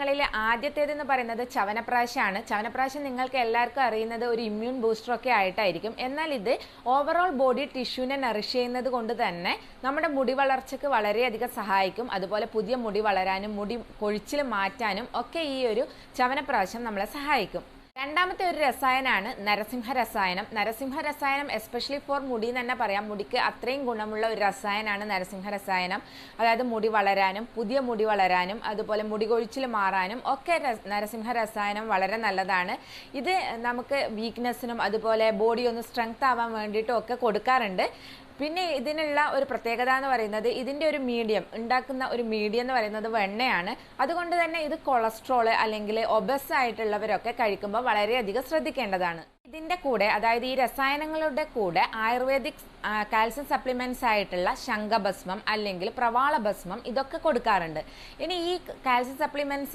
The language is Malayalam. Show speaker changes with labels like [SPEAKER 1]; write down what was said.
[SPEAKER 1] സസ്യങ്ങളിൽ ആദ്യത്തേതെന്ന് പറയുന്നത് ചവനപ്രാശമാണ്. ചവനപ്രാശം നിങ്ങൾക്ക് എല്ലാവർക്കും അറിയുന്നത് ഒരു ഇമ്മ്യൂൺ ബൂസ്റ്ററൊക്കെ ആയിട്ടായിരിക്കും. എന്നാൽ ഇത് ഓവറോൾ ബോഡി ടിഷ്യൂവിനെ നറിഷ് ചെയ്യുന്നത് കൊണ്ട് തന്നെ നമ്മുടെ മുടി വളർച്ചയ്ക്ക് വളരെയധികം സഹായിക്കും. അതുപോലെ പുതിയ മുടി വളരാനും മുടി കൊഴിച്ചിൽ മാറ്റാനും ഒക്കെ ഈ ഒരു ചവനപ്രാശം നമ്മളെ സഹായിക്കും. രണ്ടാമത്തെ ഒരു രസായനമാണ് നരസിംഹ രസായനം. നരസിംഹ രസായനം എസ്പെഷ്യലി ഫോർ മുടി എന്ന് തന്നെ പറയാം. മുടിക്ക് അത്രയും ഗുണമുള്ള ഒരു രസായനമാണ് നരസിംഹ രസായനം. അതായത് മുടി വളരാനും പുതിയ മുടി വളരാനും അതുപോലെ മുടി കൊഴിച്ചിൽ മാറാനും ഒക്കെ നരസിംഹ രസായനം വളരെ നല്ലതാണ്. ഇത് നമുക്ക് വീക്ക്നെസ്സിനും അതുപോലെ ബോഡി ഒന്ന് സ്ട്രെങ്ത് ആവാൻ വേണ്ടിയിട്ടും ഒക്കെ കൊടുക്കാറുണ്ട്. പിന്നെ ഇതിനുള്ള ഒരു പ്രത്യേകത എന്ന് പറയുന്നത് ഇതിൻ്റെ ഒരു മീഡിയം ഉണ്ടാക്കുന്ന ഒരു മീഡിയം എന്ന് പറയുന്നത് വെണ്ണയാണ്. അതുകൊണ്ട് തന്നെ ഇത് കൊളസ്ട്രോൾ അല്ലെങ്കിൽ ഒബസ് ആയിട്ടുള്ളവരൊക്കെ കഴിക്കുമ്പോൾ വളരെയധികം ശ്രദ്ധിക്കേണ്ടതാണ്. ഇതിൻ്റെ കൂടെ അതായത് ഈ രസായനങ്ങളുടെ കൂടെ ആയുർവേദിക് കാൽസ്യം സപ്ലിമെന്റ്സ് ആയിട്ടുള്ള ശംഖഭസ്മം അല്ലെങ്കിൽ പ്രവാളഭസ്മം ഇതൊക്കെ കൊടുക്കാറുണ്ട്. ഇനി ഈ കാൽസ്യം സപ്ലിമെന്റ്സ്